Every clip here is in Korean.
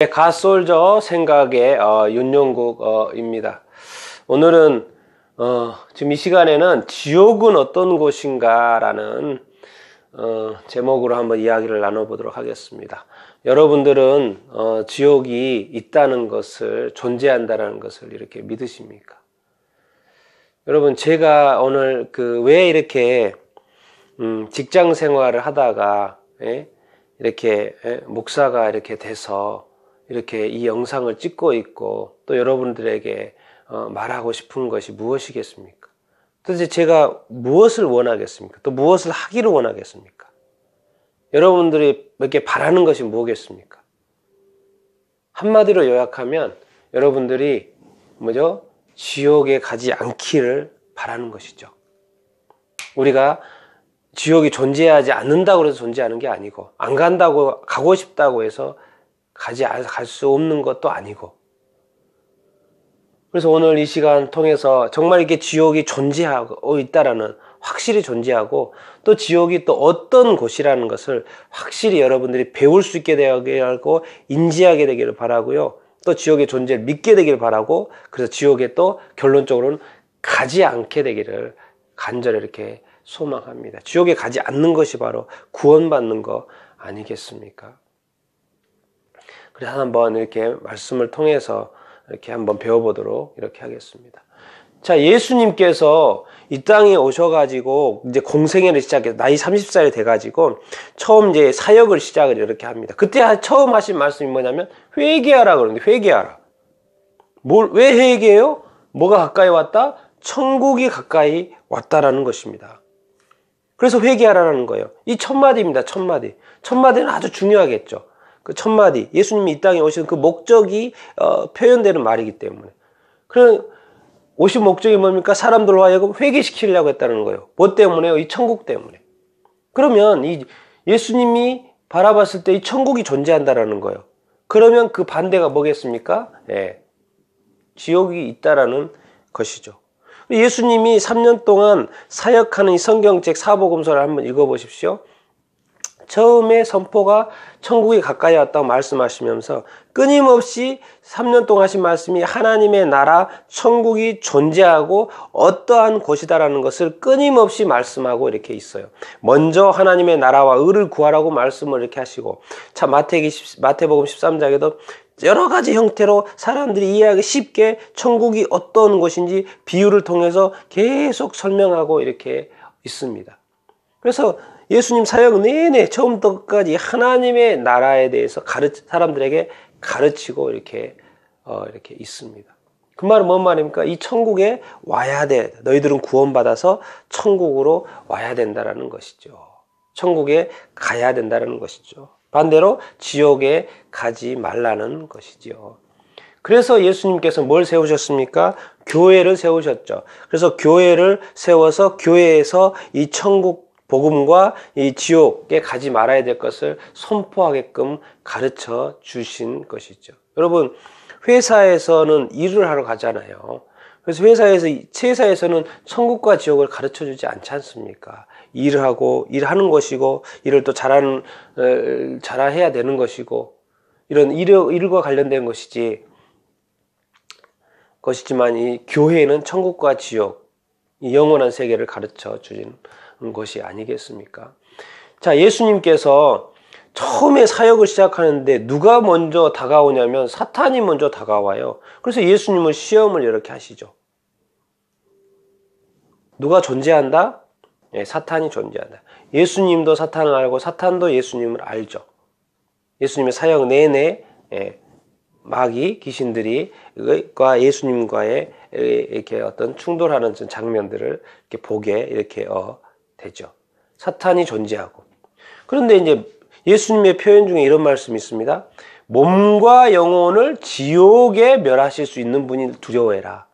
갓솔저 생각의 윤용국입니다. 오늘은 지금 이 시간에는 지옥은 어떤 곳인가 라는 제목으로 한번 이야기를 나눠보도록 하겠습니다. 여러분들은 지옥이 있다는 것을, 존재한다는 것을 이렇게 믿으십니까? 여러분, 제가 오늘 왜 이렇게 직장 생활을 하다가 이렇게 목사가 이렇게 돼서 이렇게 이 영상을 찍고 있고 또 여러분들에게 말하고 싶은 것이 무엇이겠습니까? 도대체 제가 무엇을 원하겠습니까? 또 무엇을 하기를 원하겠습니까? 여러분들이 이렇게 바라는 것이 뭐겠습니까? 한마디로 요약하면 여러분들이 지옥에 가지 않기를 바라는 것이죠. 우리가 지옥이 존재하지 않는다고 해서 존재하는 게 아니고, 안 간다고, 가고 싶다고 해서 갈 수 없는 것도 아니고. 그래서 오늘 이 시간 통해서 정말 이렇게 지옥이 존재하고 있다라는, 확실히 존재하고, 또 지옥이 또 어떤 곳이라는 것을 확실히 여러분들이 배울 수 있게 되게 하고, 인지하게 되기를 바라고요. 또 지옥의 존재를 믿게 되기를 바라고, 그래서 지옥에 또 결론적으로는 가지 않게 되기를 간절히 이렇게 소망합니다. 지옥에 가지 않는 것이 바로 구원받는 거 아니겠습니까? 그래서 한번 이렇게 말씀을 통해서 이렇게 한번 배워보도록 이렇게 하겠습니다. 자, 예수님께서 이 땅에 오셔가지고 이제 공생애를 시작해서 나이 30살이 돼가지고 처음 이제 사역을 시작을 이렇게 합니다. 그때 처음 하신 말씀이 뭐냐면 회개하라 그러는데, 회개하라. 왜 회개해요? 뭐가 가까이 왔다? 천국이 가까이 왔다라는 것입니다. 그래서 회개하라는 거예요. 이 첫 마디입니다. 첫 마디. 첫 마디는 아주 중요하겠죠. 그 첫 마디, 예수님이 이 땅에 오신 그 목적이 표현되는 말이기 때문에. 그럼 오신 목적이 뭡니까? 사람들로 하여금 회개시키려고 했다는 거예요. 뭐 때문에요? 이 천국 때문에. 그러면 이 예수님이 바라봤을 때 이 천국이 존재한다라는 거예요. 그러면 그 반대가 뭐겠습니까? 지옥이 있다라는 것이죠. 예수님이 3년 동안 사역하는 이 성경책 사복음서를 한번 읽어보십시오. 처음에 선포가 천국이 가까이 왔다고 말씀하시면서 끊임없이 3년 동안 하신 말씀이 하나님의 나라, 천국이 존재하고 어떠한 곳이다라는 것을 끊임없이 말씀하고 이렇게 있어요. 먼저 하나님의 나라와 의를 구하라고 말씀을 이렇게 하시고, 참 마태복음 13장에도 여러 가지 형태로 사람들이 이해하기 쉽게 천국이 어떤 곳인지 비유를 통해서 계속 설명하고 이렇게 있습니다. 그래서 예수님 사역 내내 처음부터 끝까지 하나님의 나라에 대해서 사람들에게 가르치고 이렇게 있습니다. 그 말은 뭔 말입니까? 이 천국에 와야 돼. 너희들은 구원받아서 천국으로 와야 된다라는 것이죠. 천국에 가야 된다는 것이죠. 반대로 지옥에 가지 말라는 것이죠. 그래서 예수님께서 뭘 세우셨습니까? 교회를 세우셨죠. 그래서 교회를 세워서 교회에서 이 천국 복음과 이 지옥에 가지 말아야 될 것을 선포하게끔 가르쳐 주신 것이죠. 여러분, 회사에서는 일을 하러 가잖아요. 그래서 회사에서는 천국과 지옥을 가르쳐 주지 않지 않습니까? 일하는 것이고, 일을 또 잘해야 되는 것이고, 이런 일과 관련된 것이지만 이 교회는 천국과 지옥, 이 영원한 세계를 가르쳐 주신 것이 아니겠습니까? 자, 예수님께서 처음에 사역을 시작하는데 누가 먼저 다가오냐면 사탄이 먼저 다가와요. 그래서 예수님은 시험을 이렇게 하시죠. 누가 존재한다? 사탄이 존재한다. 예수님도 사탄을 알고 사탄도 예수님을 알죠. 예수님의 사역 내내 마귀 귀신들이 예수님과의 이렇게 어떤 충돌하는 장면들을 이렇게 보게 되죠. 사탄이 존재하고. 그런데 이제 예수님의 표현 중에 이런 말씀이 있습니다. 몸과 영혼을 지옥에 멸하실 수 있는 분이 두려워해라.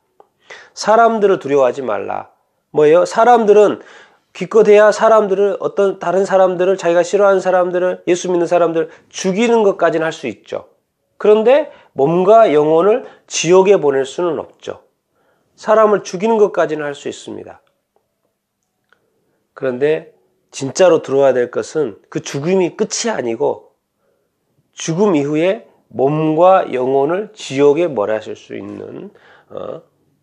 사람들을 두려워하지 말라. 뭐예요? 사람들은 기껏해야 다른 사람들을, 자기가 싫어하는 사람들을, 예수 믿는 사람들을 죽이는 것까지는 할 수 있죠. 그런데 몸과 영혼을 지옥에 보낼 수는 없죠. 사람을 죽이는 것까지는 할 수 있습니다. 그런데 진짜로 들어와야 될 것은 그 죽음이 끝이 아니고 죽음 이후에 몸과 영혼을 지옥에 몰아실 수 있는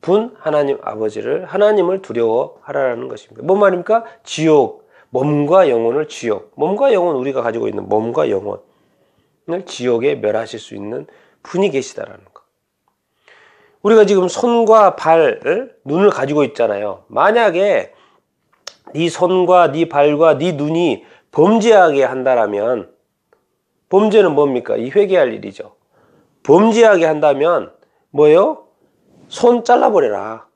분 하나님 아버지를, 하나님을 두려워하라는 것입니다. 뭔 말입니까? 지옥, 몸과 영혼을 지옥, 몸과 영혼, 우리가 가지고 있는 몸과 영혼을 지옥에 멸하실 수 있는 분이 계시다라는 것. 우리가 지금 손과 발, 눈을 가지고 있잖아요. 만약에 네 손과 네 발과 네 눈이 범죄하게 한다라면, 범죄는 뭡니까? 이 회개할 일이죠. 범죄하게 한다면 뭐예요? 손 잘라버려라.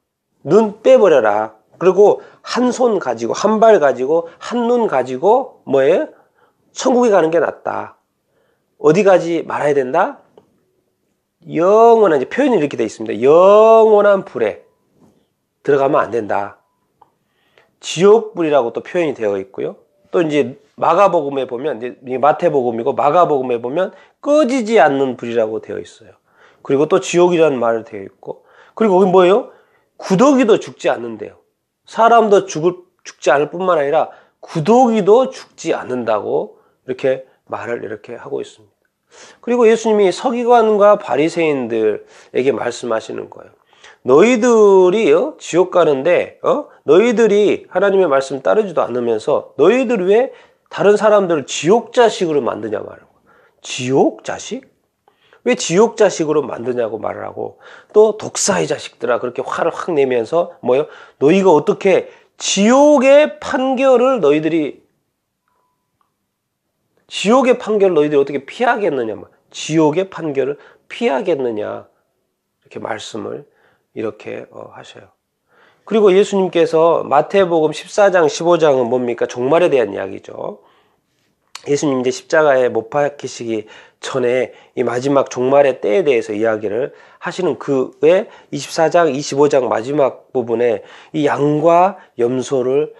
눈 빼버려라. 그리고 한 손 가지고, 한 발 가지고, 한 눈 가지고 뭐예요? 천국에 가는 게 낫다. 어디 가지 말아야 된다? 영원한, 이제 표현이 이렇게 되어 있습니다. 영원한 불에 들어가면 안 된다. 지옥불이라고 또 표현이 되어 있고요. 또 이제 마가복음에 보면, 이제 마태복음이고 마가복음에 보면 꺼지지 않는 불이라고 되어 있어요. 그리고 또 지옥이라는 말이 되어 있고, 그리고 거기 뭐예요? 구더기도 죽지 않는데요. 사람도 죽지 않을 뿐만 아니라 구더기도 죽지 않는다고 이렇게 말을 이렇게 하고 있습니다. 그리고 예수님이 서기관과 바리새인들에게 말씀하시는 거예요. 너희들이 지옥 가는데 너희들이 하나님의 말씀 따르지도 않으면서 너희들 왜 다른 사람들을 지옥 자식으로 만드냐 말하고. 지옥 자식? 왜 지옥 자식으로 만드냐고 말을 하고, 또 독사의 자식들아 그렇게 화를 확 내면서 뭐예요? 너희가 어떻게 지옥의 판결을 너희들이 어떻게 피하겠느냐, 지옥의 판결을 피하겠느냐, 이렇게 말씀을 이렇게 하셔요. 그리고 예수님께서 마태복음 14장 15장은 뭡니까? 종말에 대한 이야기죠. 예수님 이제 십자가에 못 박히시기 전에 이 마지막 종말의 때에 대해서 이야기를 하시는 그의 24장 25장 마지막 부분에 이 양과 염소를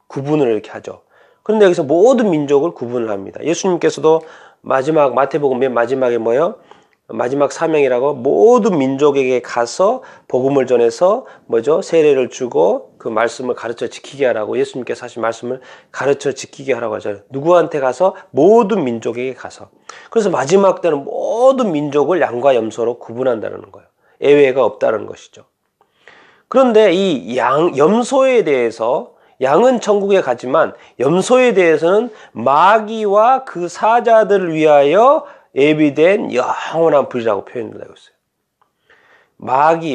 구분을 이렇게 하죠. 그런데 여기서 모든 민족을 구분을 합니다. 예수님께서도 마지막 마태복음 맨 마지막에 뭐예요? 마지막 사명이라고 모든 민족에게 가서 복음을 전해서 뭐죠? 세례를 주고 그 말씀을 가르쳐 지키게 하라고, 예수님께서 하신 말씀을 가르쳐 지키게 하라고 하잖아요. 누구한테 가서? 모든 민족에게 가서. 그래서 마지막 때는 모든 민족을 양과 염소로 구분한다는 거예요. 예외가 없다는 것이죠. 그런데 이 염소에 대해서, 양은 천국에 가지만 염소에 대해서는 마귀와 그 사자들을 위하여 예비된 영원한 불이라고 표현되고 있어요.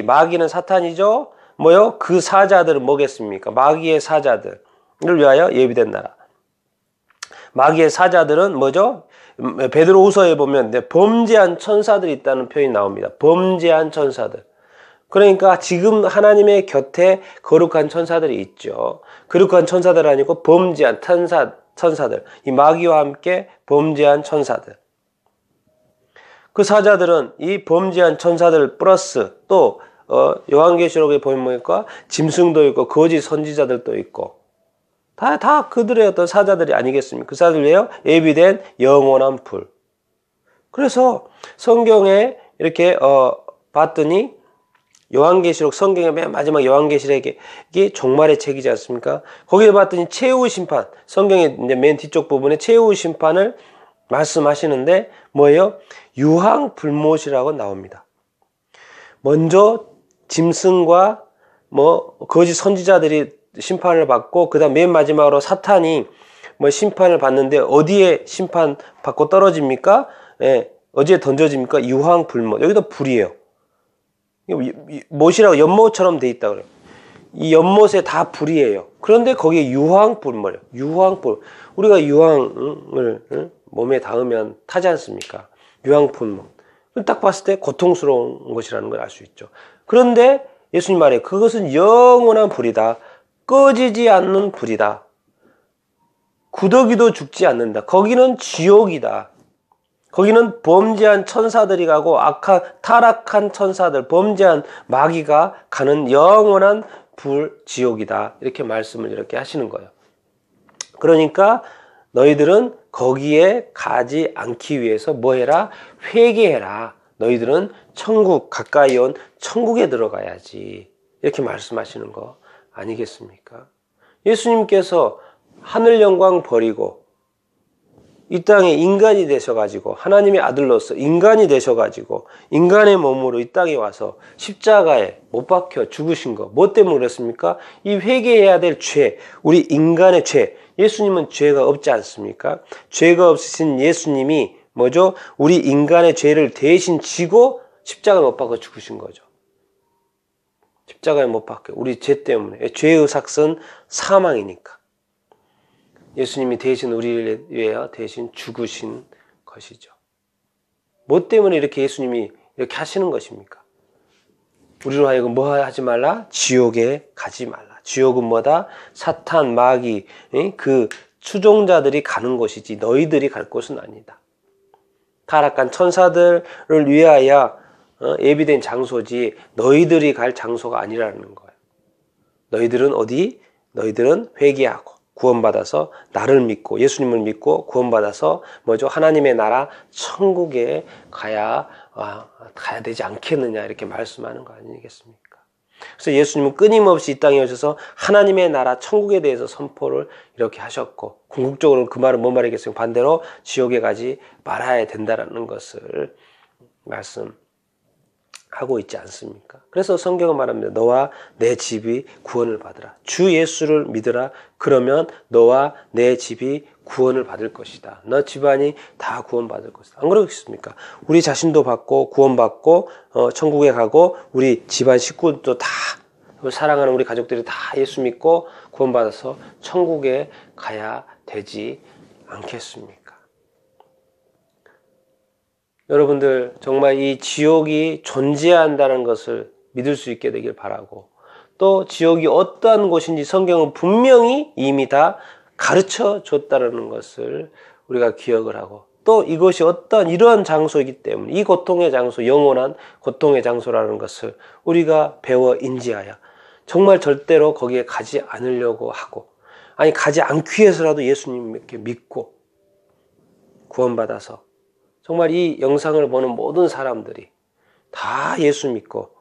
마귀는 사탄이죠. 뭐요? 그 사자들은 뭐겠습니까? 마귀의 사자들을 위하여 예비된 나라. 마귀의 사자들은 뭐죠? 베드로후서에 보면 범죄한 천사들이 있다는 표현이 나옵니다. 범죄한 천사들. 그러니까 지금 하나님의 곁에 거룩한 천사들이 있죠. 거룩한 천사들 아니고 범죄한 천사들. 이 마귀와 함께 범죄한 천사들. 그 사자들은 이 범죄한 천사들 플러스 또 요한계시록에 보면 뭐니까 짐승도 있고 거짓 선지자들도 있고 다 그들의 어떤 사자들이 아니겠습니까? 그 사자들이에요. 예비된 영원한 불. 그래서 성경에 이렇게 봤더니 요한계시록, 성경의 맨 마지막 요한계시록이 종말의 책이지 않습니까? 거기에 봤더니 최후 심판, 성경의 이제 맨 뒤쪽 부분에 최후 심판을 말씀하시는데 뭐예요? 유황불못이라고 나옵니다. 먼저 짐승과 거짓 선지자들이 심판을 받고, 그 다음 맨 마지막으로 사탄이 심판을 받는데 어디에 심판받고 떨어집니까? 어디에 던져집니까? 유황불못. 여기도 불이에요. 못이라고 연못처럼 돼 있다 그래요. 이 연못에 다 불이에요. 그런데 거기에 유황불이에요. 유황불. 우리가 유황을 몸에 닿으면 타지 않습니까? 유황불. 딱 봤을 때 고통스러운 것이라는 걸 알 수 있죠. 그런데 예수님 말에 그것은 영원한 불이다. 꺼지지 않는 불이다. 구더기도 죽지 않는다. 거기는 지옥이다. 거기는 범죄한 천사들이 가고 타락한 천사들, 범죄한 마귀가 가는 영원한 불 지옥이다. 이렇게 말씀을 이렇게 하시는 거예요. 그러니까 너희들은 거기에 가지 않기 위해서 뭐 해라? 회개해라. 너희들은 천국, 가까이 온 천국에 들어가야지. 이렇게 말씀하시는 거 아니겠습니까? 예수님께서 하늘 영광 버리고 이 땅에 인간이 되셔가지고 하나님의 아들로서 인간이 되셔가지고 인간의 몸으로 이 땅에 와서 십자가에 못 박혀 죽으신 거 뭐 때문에 그렇습니까? 이 회개해야 될 죄, 우리 인간의 죄. 예수님은 죄가 없지 않습니까? 죄가 없으신 예수님이 뭐죠? 우리 인간의 죄를 대신 지고 십자가에 못 박혀 죽으신 거죠. 십자가에 못 박혀 우리 죄 때문에. 죄의 삭은 사망이니까. 예수님이 대신 우리를 위하여 대신 죽으신 것이죠. 뭐 때문에 이렇게 예수님이 이렇게 하시는 것입니까? 우리로 하여금 뭐 하지 말라? 지옥에 가지 말라. 지옥은 뭐다? 사탄, 마귀, 그 추종자들이 가는 곳이지 너희들이 갈 곳은 아니다. 타락한 천사들을 위하여 예비된 장소지 너희들이 갈 장소가 아니라는 거예요. 너희들은 어디? 너희들은 회개하고 구원받아서 나를 믿고 예수님을 믿고 구원받아서 뭐죠? 하나님의 나라 천국에 가야 되지 않겠느냐 이렇게 말씀하는 거 아니겠습니까? 그래서 예수님은 끊임없이 이 땅에 오셔서 하나님의 나라 천국에 대해서 선포를 이렇게 하셨고 궁극적으로 그 말은 뭔 말이겠습니까? 반대로 지옥에 가지 말아야 된다라는 것을 말씀하고 있지 않습니까? 그래서 성경은 말합니다. 너와 내 집이 구원을 받으라. 주 예수를 믿으라. 그러면 너와 내 집이 구원을 받을 것이다. 너 집안이 다 구원받을 것이다. 안 그렇겠습니까? 우리 자신도 받고 구원받고 천국에 가고 우리 집안 식구도 다 사랑하는 우리 가족들이 다 예수 믿고 구원받아서 천국에 가야 되지 않겠습니까? 여러분들 정말 이 지옥이 존재한다는 것을 믿을 수 있게 되길 바라고 또 지옥이 어떠한 곳인지 성경은 분명히 이미 다 가르쳐 줬다는 것을 우리가 기억을 하고 또 이것이 어떤 이러한 장소이기 때문에 이 고통의 장소, 영원한 고통의 장소라는 것을 우리가 배워 인지하여 정말 절대로 거기에 가지 않으려고 하고 아니 가지 않기 위해서라도 예수님 이렇게 믿고 구원받아서 정말 이 영상을 보는 모든 사람들이 다 예수 믿고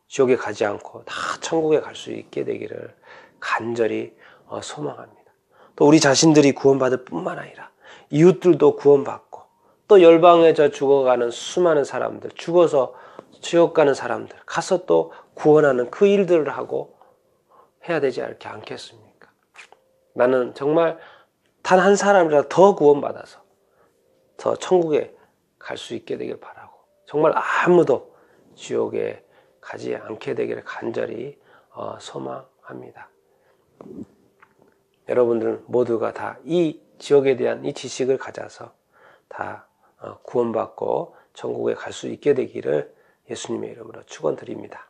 지옥에 가지 않고 다 천국에 갈 수 있게 되기를 간절히 소망합니다. 또 우리 자신들이 구원받을 뿐만 아니라 이웃들도 구원받고 또 열방에서 죽어가는 수많은 사람들, 죽어서 지옥 가는 사람들 가서 또 구원하는 그 일들을 하고 해야 되지 않겠습니까? 나는 정말 단 한 사람이라도 더 구원받아서 더 천국에 갈 수 있게 되길 바라고 정말 아무도 지옥에 가지 않게 되기를 간절히 소망합니다. 여러분들 모두가 다 이 지옥에 대한 이 지식을 가져서 다 구원받고 천국에 갈 수 있게 되기를 예수님의 이름으로 축원드립니다.